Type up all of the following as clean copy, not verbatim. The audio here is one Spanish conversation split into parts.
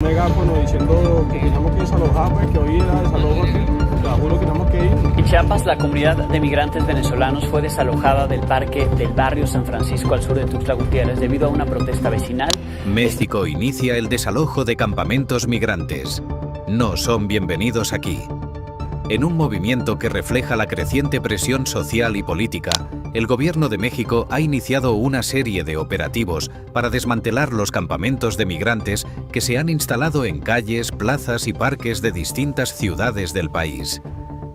megáfono diciendo que teníamos que desalojar, pues que hoy era desalojo aquí, te juro que teníamos que ir. En Chiapas, la comunidad de migrantes venezolanos fue desalojada del parque del barrio San Francisco al sur de Tuxtla Gutiérrez debido a una protesta vecinal. México inicia el desalojo de campamentos migrantes. No son bienvenidos aquí. En un movimiento que refleja la creciente presión social y política, el Gobierno de México ha iniciado una serie de operativos para desmantelar los campamentos de migrantes que se han instalado en calles, plazas y parques de distintas ciudades del país.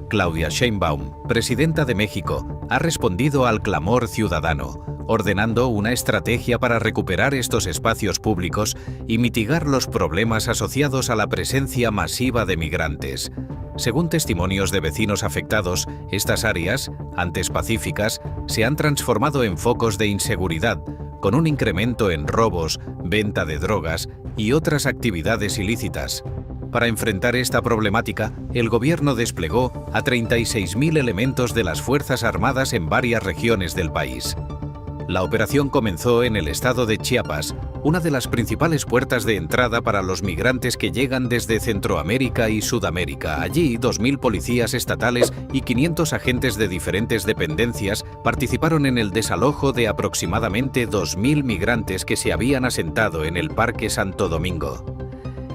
Claudia Sheinbaum, presidenta de México, ha respondido al clamor ciudadano, ordenando una estrategia para recuperar estos espacios públicos y mitigar los problemas asociados a la presencia masiva de migrantes. Según testimonios de vecinos afectados, estas áreas, antes pacíficas, se han transformado en focos de inseguridad, con un incremento en robos, venta de drogas y otras actividades ilícitas. Para enfrentar esta problemática, el gobierno desplegó a 36.000 elementos de las Fuerzas Armadas en varias regiones del país. La operación comenzó en el estado de Chiapas, una de las principales puertas de entrada para los migrantes que llegan desde Centroamérica y Sudamérica. Allí, 2.000 policías estatales y 500 agentes de diferentes dependencias participaron en el desalojo de aproximadamente 2.000 migrantes que se habían asentado en el Parque Santo Domingo.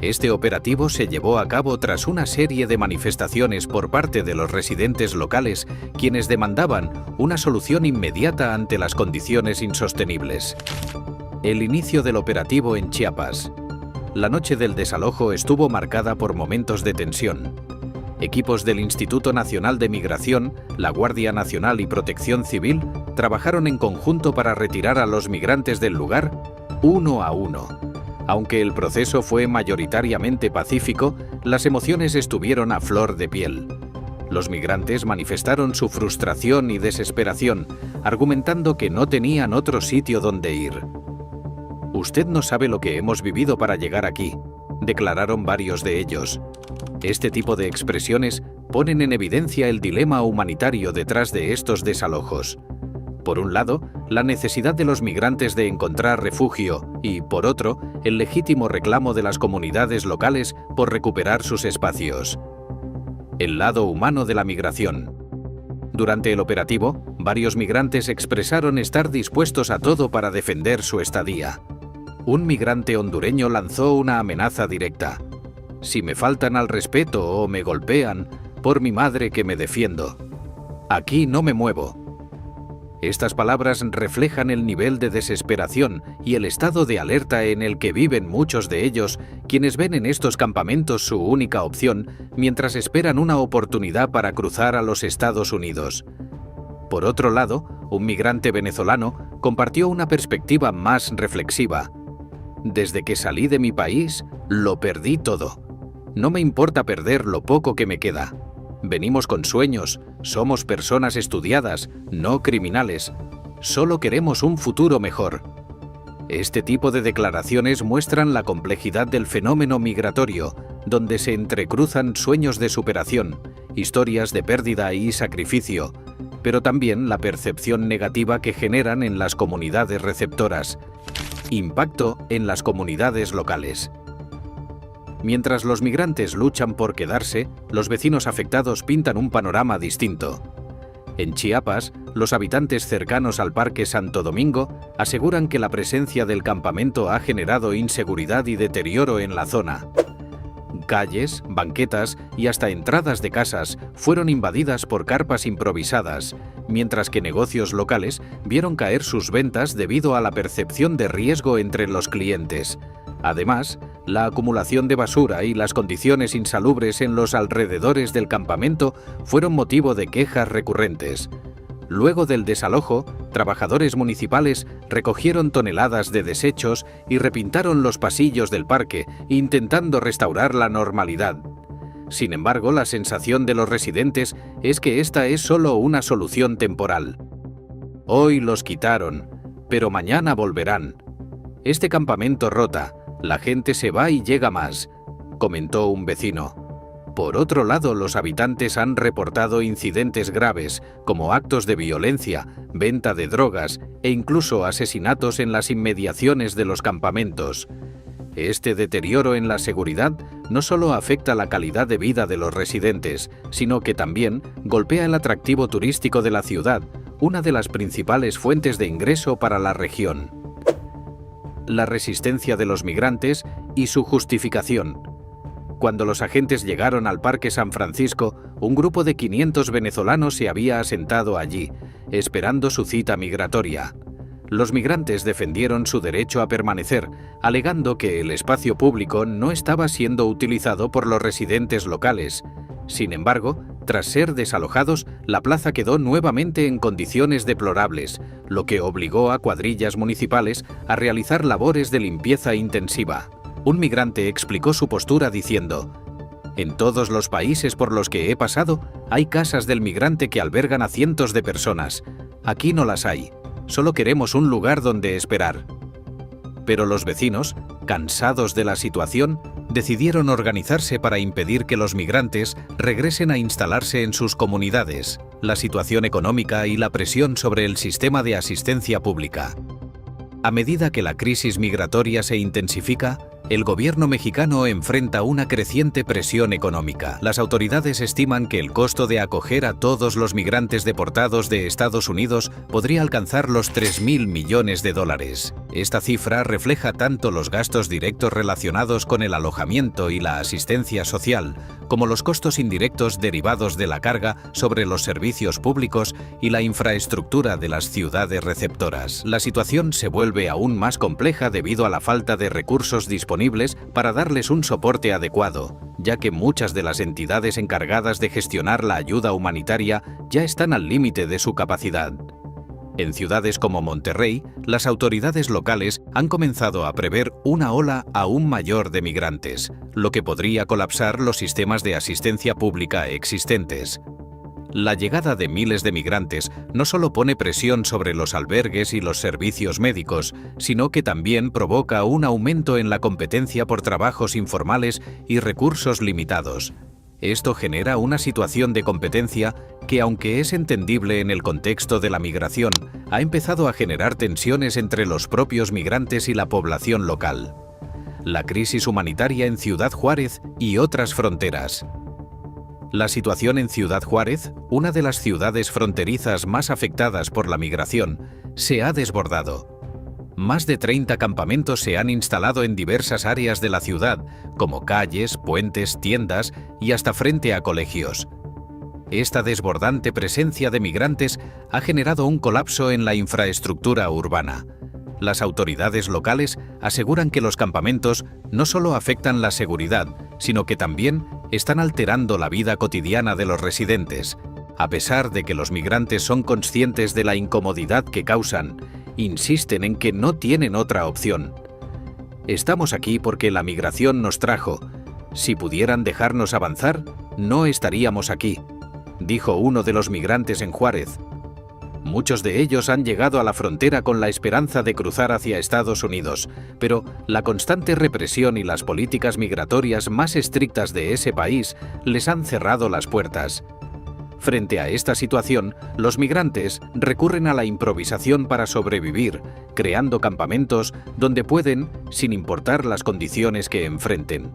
Este operativo se llevó a cabo tras una serie de manifestaciones por parte de los residentes locales, quienes demandaban una solución inmediata ante las condiciones insostenibles. El inicio del operativo en Chiapas. La noche del desalojo estuvo marcada por momentos de tensión. Equipos del Instituto Nacional de Migración, la Guardia Nacional y Protección Civil trabajaron en conjunto para retirar a los migrantes del lugar uno a uno. Aunque el proceso fue mayoritariamente pacífico, las emociones estuvieron a flor de piel. Los migrantes manifestaron su frustración y desesperación, argumentando que no tenían otro sitio donde ir. «Usted no sabe lo que hemos vivido para llegar aquí», declararon varios de ellos. Este tipo de expresiones ponen en evidencia el dilema humanitario detrás de estos desalojos. Por un lado, la necesidad de los migrantes de encontrar refugio y, por otro, el legítimo reclamo de las comunidades locales por recuperar sus espacios. El lado humano de la migración. Durante el operativo, varios migrantes expresaron estar dispuestos a todo para defender su estadía. Un migrante hondureño lanzó una amenaza directa. «Si me faltan al respeto o me golpean, por mi madre que me defiendo. Aquí no me muevo». Estas palabras reflejan el nivel de desesperación y el estado de alerta en el que viven muchos de ellos, quienes ven en estos campamentos su única opción mientras esperan una oportunidad para cruzar a los Estados Unidos. Por otro lado, un migrante venezolano compartió una perspectiva más reflexiva. «Desde que salí de mi país, lo perdí todo. No me importa perder lo poco que me queda. Venimos con sueños, somos personas estudiadas, no criminales. Solo queremos un futuro mejor». Este tipo de declaraciones muestran la complejidad del fenómeno migratorio, donde se entrecruzan sueños de superación, historias de pérdida y sacrificio, pero también la percepción negativa que generan en las comunidades receptoras. Impacto en las comunidades locales. Mientras los migrantes luchan por quedarse, los vecinos afectados pintan un panorama distinto. En Chiapas, los habitantes cercanos al Parque Santo Domingo aseguran que la presencia del campamento ha generado inseguridad y deterioro en la zona. Calles, banquetas y hasta entradas de casas fueron invadidas por carpas improvisadas, mientras que negocios locales vieron caer sus ventas debido a la percepción de riesgo entre los clientes. Además, la acumulación de basura y las condiciones insalubres en los alrededores del campamento fueron motivo de quejas recurrentes. Luego del desalojo, trabajadores municipales recogieron toneladas de desechos y repintaron los pasillos del parque, intentando restaurar la normalidad. Sin embargo, la sensación de los residentes es que esta es solo una solución temporal. «Hoy los quitaron, pero mañana volverán. Este campamento rota. La gente se va y llega más», comentó un vecino. Por otro lado, los habitantes han reportado incidentes graves, como actos de violencia, venta de drogas e incluso asesinatos en las inmediaciones de los campamentos. Este deterioro en la seguridad no solo afecta la calidad de vida de los residentes, sino que también golpea el atractivo turístico de la ciudad, una de las principales fuentes de ingreso para la región. La resistencia de los migrantes y su justificación. Cuando los agentes llegaron al Parque San Francisco, un grupo de 500 venezolanos se había asentado allí, esperando su cita migratoria. Los migrantes defendieron su derecho a permanecer, alegando que el espacio público no estaba siendo utilizado por los residentes locales. Sin embargo, tras ser desalojados, la plaza quedó nuevamente en condiciones deplorables, lo que obligó a cuadrillas municipales a realizar labores de limpieza intensiva. Un migrante explicó su postura diciendo: «En todos los países por los que he pasado, hay casas del migrante que albergan a cientos de personas. Aquí no las hay. Solo queremos un lugar donde esperar». Pero los vecinos, cansados de la situación, decidieron organizarse para impedir que los migrantes regresen a instalarse en sus comunidades. La situación económica y la presión sobre el sistema de asistencia pública. A medida que la crisis migratoria se intensifica, el gobierno mexicano enfrenta una creciente presión económica. Las autoridades estiman que el costo de acoger a todos los migrantes deportados de Estados Unidos podría alcanzar los $3.000 millones. Esta cifra refleja tanto los gastos directos relacionados con el alojamiento y la asistencia social, como los costos indirectos derivados de la carga sobre los servicios públicos y la infraestructura de las ciudades receptoras. La situación se vuelve aún más compleja debido a la falta de recursos disponibles para darles un soporte adecuado, ya que muchas de las entidades encargadas de gestionar la ayuda humanitaria ya están al límite de su capacidad. En ciudades como Monterrey, las autoridades locales han comenzado a prever una ola aún mayor de migrantes, lo que podría colapsar los sistemas de asistencia pública existentes. La llegada de miles de migrantes no solo pone presión sobre los albergues y los servicios médicos, sino que también provoca un aumento en la competencia por trabajos informales y recursos limitados. Esto genera una situación de competencia que, aunque es entendible en el contexto de la migración, ha empezado a generar tensiones entre los propios migrantes y la población local. La crisis humanitaria en Ciudad Juárez y otras fronteras. La situación en Ciudad Juárez, una de las ciudades fronterizas más afectadas por la migración, se ha desbordado. Más de 30 campamentos se han instalado en diversas áreas de la ciudad, como calles, puentes, tiendas y hasta frente a colegios. Esta desbordante presencia de migrantes ha generado un colapso en la infraestructura urbana. Las autoridades locales aseguran que los campamentos no solo afectan la seguridad, sino que también están alterando la vida cotidiana de los residentes. A pesar de que los migrantes son conscientes de la incomodidad que causan, insisten en que no tienen otra opción. «Estamos aquí porque la migración nos trajo. Si pudieran dejarnos avanzar, no estaríamos aquí», dijo uno de los migrantes en Juárez. Muchos de ellos han llegado a la frontera con la esperanza de cruzar hacia Estados Unidos, pero la constante represión y las políticas migratorias más estrictas de ese país les han cerrado las puertas. Frente a esta situación, los migrantes recurren a la improvisación para sobrevivir, creando campamentos donde pueden, sin importar las condiciones que enfrenten.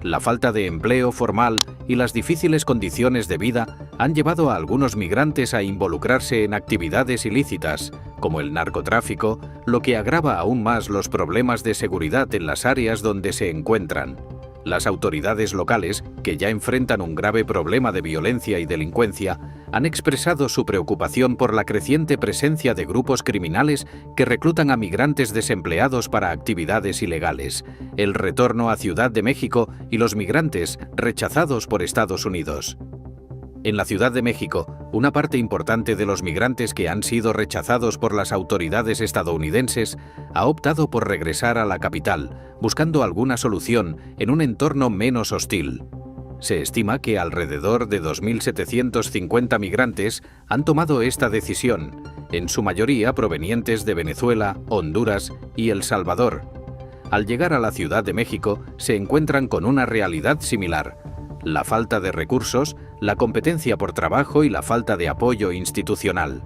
La falta de empleo formal y las difíciles condiciones de vida han llevado a algunos migrantes a involucrarse en actividades ilícitas, como el narcotráfico, lo que agrava aún más los problemas de seguridad en las áreas donde se encuentran. Las autoridades locales, que ya enfrentan un grave problema de violencia y delincuencia, han expresado su preocupación por la creciente presencia de grupos criminales que reclutan a migrantes desempleados para actividades ilegales, el retorno a Ciudad de México y los migrantes rechazados por Estados Unidos. En la Ciudad de México, una parte importante de los migrantes que han sido rechazados por las autoridades estadounidenses ha optado por regresar a la capital, buscando alguna solución en un entorno menos hostil. Se estima que alrededor de 2.750 migrantes han tomado esta decisión, en su mayoría provenientes de Venezuela, Honduras y El Salvador. Al llegar a la Ciudad de México, se encuentran con una realidad similar: la falta de recursos, la competencia por trabajo y la falta de apoyo institucional.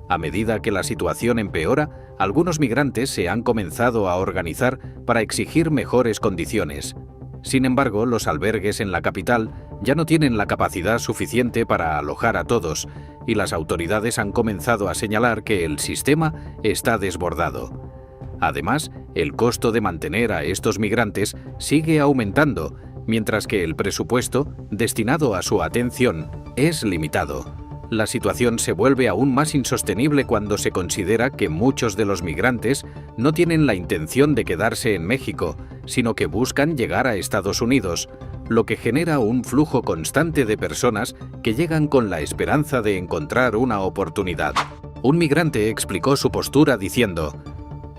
A medida que la situación empeora, algunos migrantes se han comenzado a organizar para exigir mejores condiciones. Sin embargo, los albergues en la capital ya no tienen la capacidad suficiente para alojar a todos, y las autoridades han comenzado a señalar que el sistema está desbordado. Además, el costo de mantener a estos migrantes sigue aumentando, mientras que el presupuesto destinado a su atención es limitado. La situación se vuelve aún más insostenible cuando se considera que muchos de los migrantes no tienen la intención de quedarse en México, sino que buscan llegar a Estados Unidos, lo que genera un flujo constante de personas que llegan con la esperanza de encontrar una oportunidad. Un migrante explicó su postura diciendo: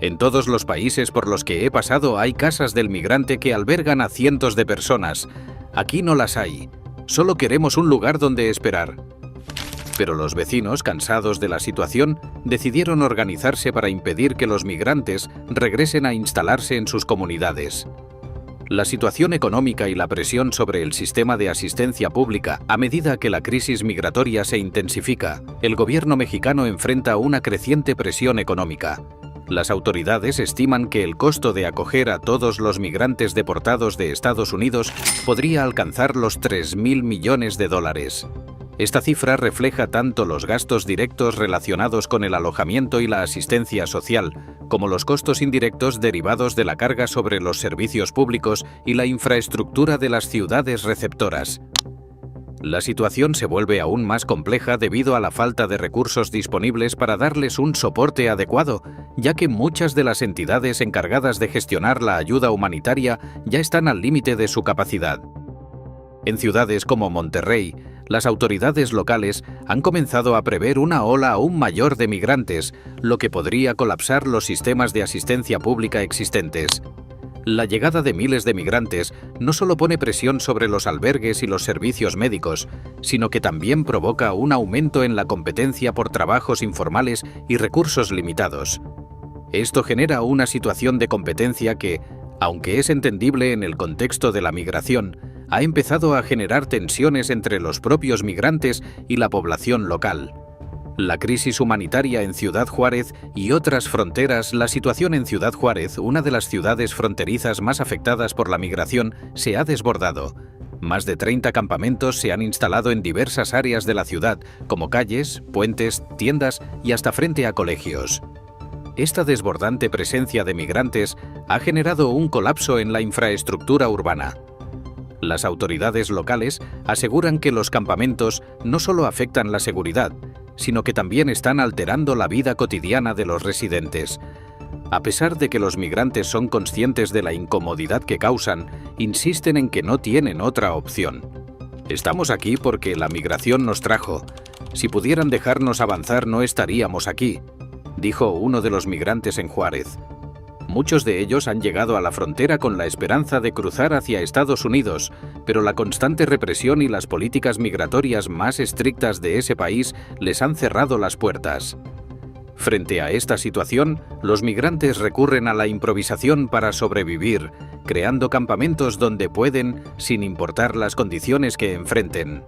«En todos los países por los que he pasado hay casas del migrante que albergan a cientos de personas. Aquí no las hay. Solo queremos un lugar donde esperar». Pero los vecinos, cansados de la situación, decidieron organizarse para impedir que los migrantes regresen a instalarse en sus comunidades. La situación económica y la presión sobre el sistema de asistencia pública, a medida que la crisis migratoria se intensifica, el gobierno mexicano enfrenta una creciente presión económica. Las autoridades estiman que el costo de acoger a todos los migrantes deportados de Estados Unidos podría alcanzar los $3.000 millones. Esta cifra refleja tanto los gastos directos relacionados con el alojamiento y la asistencia social, como los costos indirectos derivados de la carga sobre los servicios públicos y la infraestructura de las ciudades receptoras. La situación se vuelve aún más compleja debido a la falta de recursos disponibles para darles un soporte adecuado, ya que muchas de las entidades encargadas de gestionar la ayuda humanitaria ya están al límite de su capacidad. En ciudades como Monterrey, las autoridades locales han comenzado a prever una ola aún mayor de migrantes, lo que podría colapsar los sistemas de asistencia pública existentes. La llegada de miles de migrantes no solo pone presión sobre los albergues y los servicios médicos, sino que también provoca un aumento en la competencia por trabajos informales y recursos limitados. Esto genera una situación de competencia que, aunque es entendible en el contexto de la migración, ha empezado a generar tensiones entre los propios migrantes y la población local. La crisis humanitaria en Ciudad Juárez y otras fronteras. La situación en Ciudad Juárez, una de las ciudades fronterizas más afectadas por la migración, se ha desbordado. Más de 30 campamentos se han instalado en diversas áreas de la ciudad, como calles, puentes, tiendas y hasta frente a colegios. Esta desbordante presencia de migrantes ha generado un colapso en la infraestructura urbana. Las autoridades locales aseguran que los campamentos no solo afectan la seguridad, sino que también están alterando la vida cotidiana de los residentes. A pesar de que los migrantes son conscientes de la incomodidad que causan, insisten en que no tienen otra opción. «Estamos aquí porque la migración nos trajo. Si pudieran dejarnos avanzar no estaríamos aquí», dijo uno de los migrantes en Juárez. Muchos de ellos han llegado a la frontera con la esperanza de cruzar hacia Estados Unidos, pero la constante represión y las políticas migratorias más estrictas de ese país les han cerrado las puertas. Frente a esta situación, los migrantes recurren a la improvisación para sobrevivir, creando campamentos donde pueden, sin importar las condiciones que enfrenten.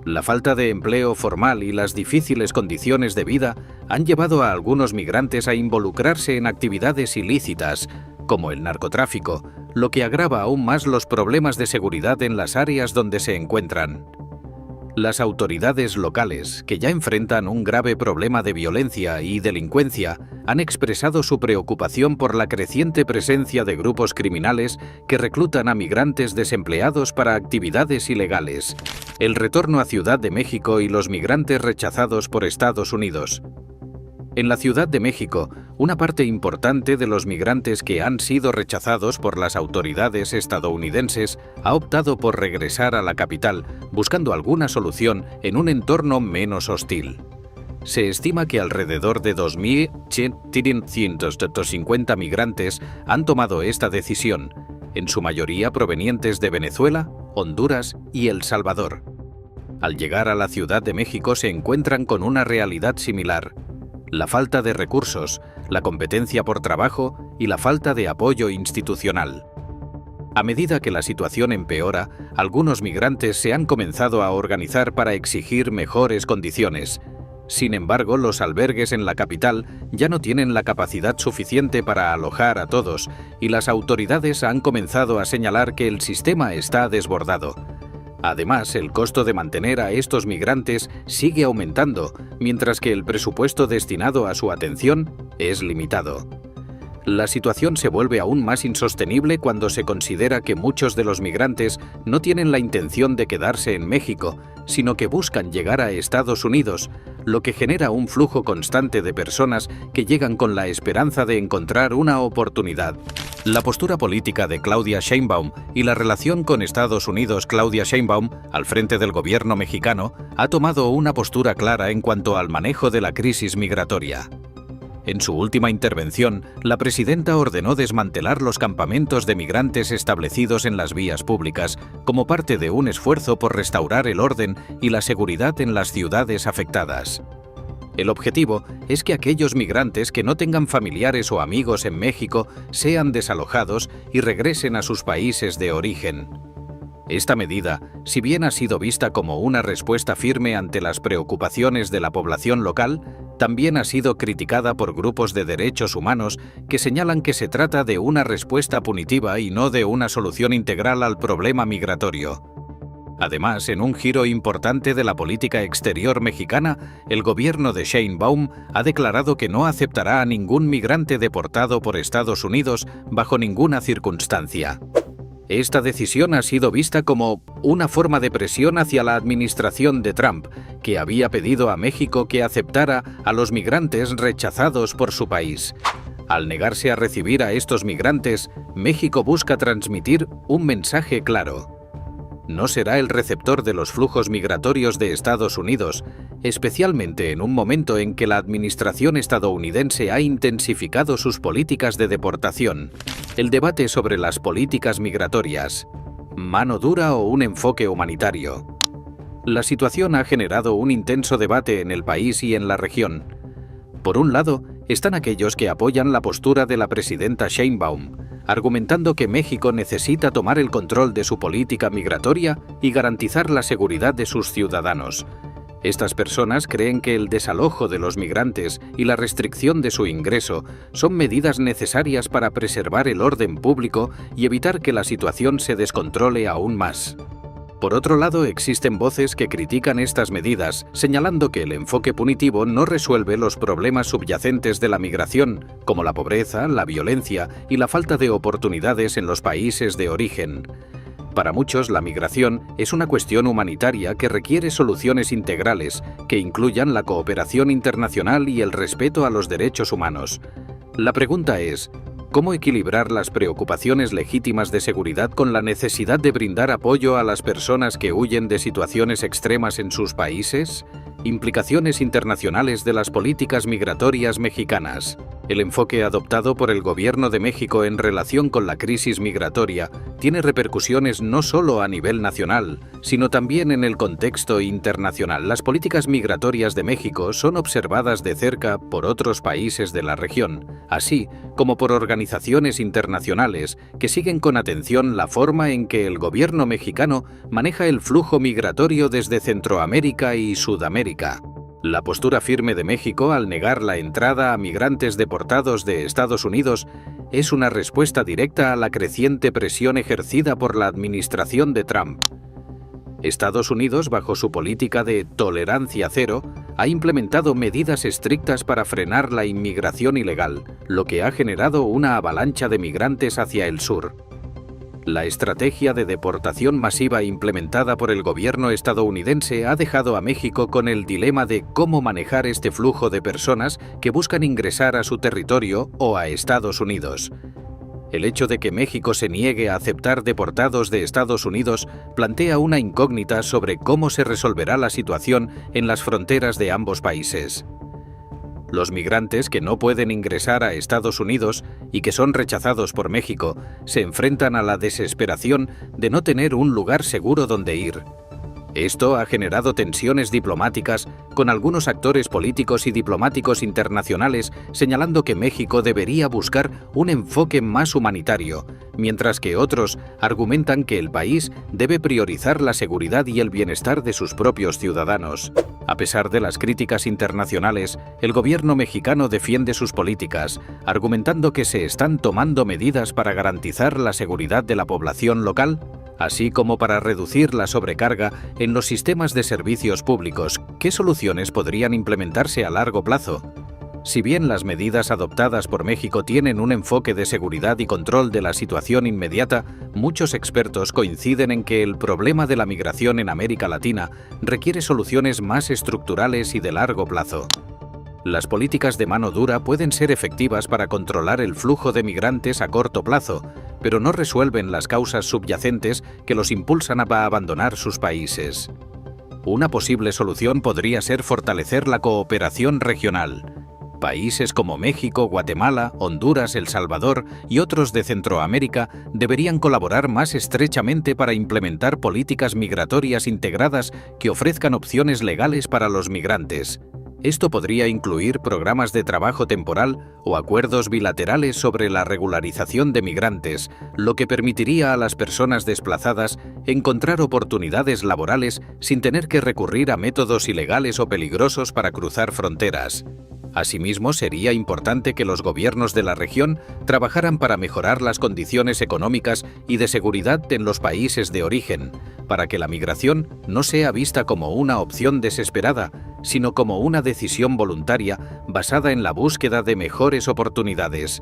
La falta de empleo formal y las difíciles condiciones de vida han llevado a algunos migrantes a involucrarse en actividades ilícitas, como el narcotráfico, lo que agrava aún más los problemas de seguridad en las áreas donde se encuentran. Las autoridades locales, que ya enfrentan un grave problema de violencia y delincuencia, han expresado su preocupación por la creciente presencia de grupos criminales que reclutan a migrantes desempleados para actividades ilegales, el retorno a Ciudad de México y los migrantes rechazados por Estados Unidos. En la Ciudad de México, una parte importante de los migrantes que han sido rechazados por las autoridades estadounidenses ha optado por regresar a la capital, buscando alguna solución en un entorno menos hostil. Se estima que alrededor de 2.750 migrantes han tomado esta decisión, en su mayoría provenientes de Venezuela, Honduras y El Salvador. Al llegar a la Ciudad de México se encuentran con una realidad similar: la falta de recursos, la competencia por trabajo y la falta de apoyo institucional. A medida que la situación empeora, algunos migrantes se han comenzado a organizar para exigir mejores condiciones. Sin embargo, los albergues en la capital ya no tienen la capacidad suficiente para alojar a todos, y las autoridades han comenzado a señalar que el sistema está desbordado. Además, el costo de mantener a estos migrantes sigue aumentando, mientras que el presupuesto destinado a su atención es limitado. La situación se vuelve aún más insostenible cuando se considera que muchos de los migrantes no tienen la intención de quedarse en México, sino que buscan llegar a Estados Unidos, lo que genera un flujo constante de personas que llegan con la esperanza de encontrar una oportunidad. La postura política de Claudia Sheinbaum y la relación con Estados Unidos. Claudia Sheinbaum, al frente del gobierno mexicano, ha tomado una postura clara en cuanto al manejo de la crisis migratoria. En su última intervención, la presidenta ordenó desmantelar los campamentos de migrantes establecidos en las vías públicas como parte de un esfuerzo por restaurar el orden y la seguridad en las ciudades afectadas. El objetivo es que aquellos migrantes que no tengan familiares o amigos en México sean desalojados y regresen a sus países de origen. Esta medida, si bien ha sido vista como una respuesta firme ante las preocupaciones de la población local, también ha sido criticada por grupos de derechos humanos que señalan que se trata de una respuesta punitiva y no de una solución integral al problema migratorio. Además, en un giro importante de la política exterior mexicana, el gobierno de Sheinbaum ha declarado que no aceptará a ningún migrante deportado por Estados Unidos bajo ninguna circunstancia. Esta decisión ha sido vista como una forma de presión hacia la administración de Trump, que había pedido a México que aceptara a los migrantes rechazados por su país. Al negarse a recibir a estos migrantes, México busca transmitir un mensaje claro. No será el receptor de los flujos migratorios de Estados Unidos, especialmente en un momento en que la administración estadounidense ha intensificado sus políticas de deportación. El debate sobre las políticas migratorias, mano dura o un enfoque humanitario. La situación ha generado un intenso debate en el país y en la región. Por un lado, están aquellos que apoyan la postura de la presidenta Sheinbaum, argumentando que México necesita tomar el control de su política migratoria y garantizar la seguridad de sus ciudadanos. Estas personas creen que el desalojo de los migrantes y la restricción de su ingreso son medidas necesarias para preservar el orden público y evitar que la situación se descontrole aún más. Por otro lado, existen voces que critican estas medidas, señalando que el enfoque punitivo no resuelve los problemas subyacentes de la migración, como la pobreza, la violencia y la falta de oportunidades en los países de origen. Para muchos, la migración es una cuestión humanitaria que requiere soluciones integrales, que incluyan la cooperación internacional y el respeto a los derechos humanos. La pregunta es, ¿cómo equilibrar las preocupaciones legítimas de seguridad con la necesidad de brindar apoyo a las personas que huyen de situaciones extremas en sus países? Implicaciones internacionales de las políticas migratorias mexicanas. El enfoque adoptado por el Gobierno de México en relación con la crisis migratoria tiene repercusiones no solo a nivel nacional, sino también en el contexto internacional. Las políticas migratorias de México son observadas de cerca por otros países de la región, así como por organizaciones internacionales que siguen con atención la forma en que el gobierno mexicano maneja el flujo migratorio desde Centroamérica y Sudamérica. La postura firme de México al negar la entrada a migrantes deportados de Estados Unidos es una respuesta directa a la creciente presión ejercida por la administración de Trump. Estados Unidos, bajo su política de tolerancia cero, ha implementado medidas estrictas para frenar la inmigración ilegal, lo que ha generado una avalancha de migrantes hacia el sur. La estrategia de deportación masiva implementada por el gobierno estadounidense ha dejado a México con el dilema de cómo manejar este flujo de personas que buscan ingresar a su territorio o a Estados Unidos. El hecho de que México se niegue a aceptar deportados de Estados Unidos plantea una incógnita sobre cómo se resolverá la situación en las fronteras de ambos países. Los migrantes que no pueden ingresar a Estados Unidos y que son rechazados por México se enfrentan a la desesperación de no tener un lugar seguro donde ir. Esto ha generado tensiones diplomáticas con algunos actores políticos y diplomáticos internacionales señalando que México debería buscar un enfoque más humanitario, mientras que otros argumentan que el país debe priorizar la seguridad y el bienestar de sus propios ciudadanos. A pesar de las críticas internacionales, el gobierno mexicano defiende sus políticas, argumentando que se están tomando medidas para garantizar la seguridad de la población local, así como para reducir la sobrecarga en los sistemas de servicios públicos. ¿Qué soluciones podrían implementarse a largo plazo? Si bien las medidas adoptadas por México tienen un enfoque de seguridad y control de la situación inmediata, muchos expertos coinciden en que el problema de la migración en América Latina requiere soluciones más estructurales y de largo plazo. Las políticas de mano dura pueden ser efectivas para controlar el flujo de migrantes a corto plazo, pero no resuelven las causas subyacentes que los impulsan a abandonar sus países. Una posible solución podría ser fortalecer la cooperación regional. Países como México, Guatemala, Honduras, El Salvador y otros de Centroamérica deberían colaborar más estrechamente para implementar políticas migratorias integradas que ofrezcan opciones legales para los migrantes. Esto podría incluir programas de trabajo temporal o acuerdos bilaterales sobre la regularización de migrantes, lo que permitiría a las personas desplazadas encontrar oportunidades laborales sin tener que recurrir a métodos ilegales o peligrosos para cruzar fronteras. Asimismo, sería importante que los gobiernos de la región trabajaran para mejorar las condiciones económicas y de seguridad en los países de origen, para que la migración no sea vista como una opción desesperada, sino como una decisión voluntaria basada en la búsqueda de mejores oportunidades.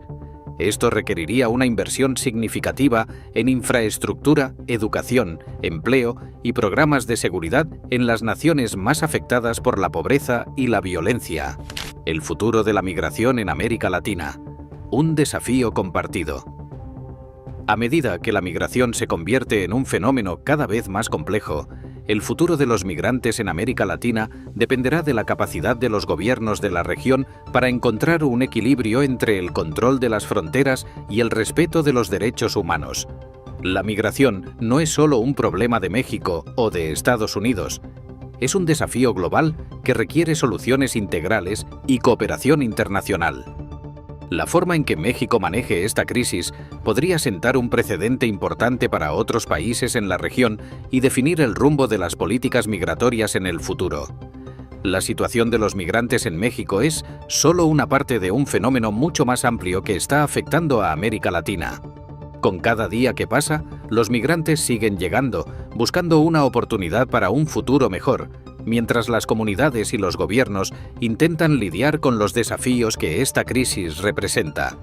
Esto requeriría una inversión significativa en infraestructura, educación, empleo y programas de seguridad en las naciones más afectadas por la pobreza y la violencia. El futuro de la migración en América Latina. Un desafío compartido. A medida que la migración se convierte en un fenómeno cada vez más complejo, el futuro de los migrantes en América Latina dependerá de la capacidad de los gobiernos de la región para encontrar un equilibrio entre el control de las fronteras y el respeto de los derechos humanos. La migración no es solo un problema de México o de Estados Unidos. Es un desafío global que requiere soluciones integrales y cooperación internacional. La forma en que México maneje esta crisis podría sentar un precedente importante para otros países en la región y definir el rumbo de las políticas migratorias en el futuro. La situación de los migrantes en México es solo una parte de un fenómeno mucho más amplio que está afectando a América Latina. Con cada día que pasa, los migrantes siguen llegando, buscando una oportunidad para un futuro mejor, mientras las comunidades y los gobiernos intentan lidiar con los desafíos que esta crisis representa.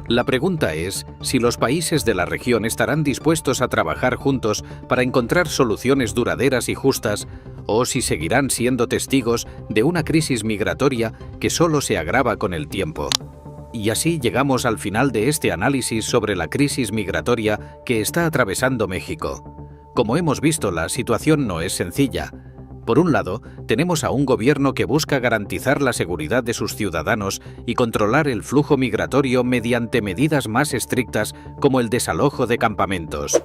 La pregunta es si los países de la región estarán dispuestos a trabajar juntos para encontrar soluciones duraderas y justas, o si seguirán siendo testigos de una crisis migratoria que solo se agrava con el tiempo. Y así llegamos al final de este análisis sobre la crisis migratoria que está atravesando México. Como hemos visto, la situación no es sencilla. Por un lado, tenemos a un gobierno que busca garantizar la seguridad de sus ciudadanos y controlar el flujo migratorio mediante medidas más estrictas como el desalojo de campamentos.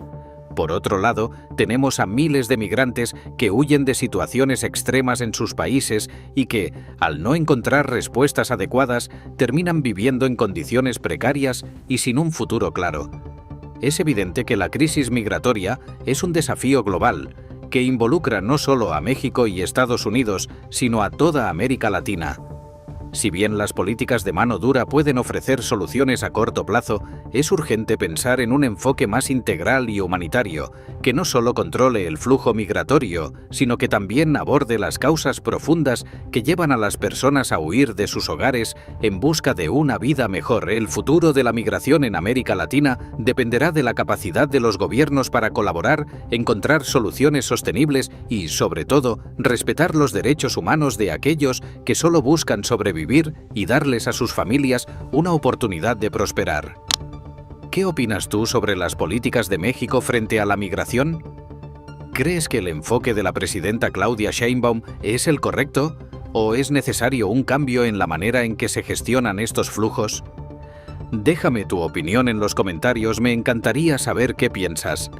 Por otro lado, tenemos a miles de migrantes que huyen de situaciones extremas en sus países y que, al no encontrar respuestas adecuadas, terminan viviendo en condiciones precarias y sin un futuro claro. Es evidente que la crisis migratoria es un desafío global, que involucra no solo a México y Estados Unidos, sino a toda América Latina. Si bien las políticas de mano dura pueden ofrecer soluciones a corto plazo, es urgente pensar en un enfoque más integral y humanitario, que no solo controle el flujo migratorio, sino que también aborde las causas profundas que llevan a las personas a huir de sus hogares en busca de una vida mejor. El futuro de la migración en América Latina dependerá de la capacidad de los gobiernos para colaborar, encontrar soluciones sostenibles y, sobre todo, respetar los derechos humanos de aquellos que solo buscan sobrevivir y darles a sus familias una oportunidad de prosperar. ¿Qué opinas tú sobre las políticas de México frente a la migración? ¿Crees que el enfoque de la presidenta Claudia Sheinbaum es el correcto? ¿O es necesario un cambio en la manera en que se gestionan estos flujos? Déjame tu opinión en los comentarios, me encantaría saber qué piensas.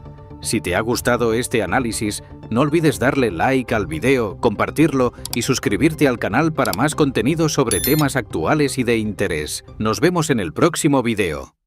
Si te ha gustado este análisis, no olvides darle like al video, compartirlo y suscribirte al canal para más contenido sobre temas actuales y de interés. Nos vemos en el próximo video.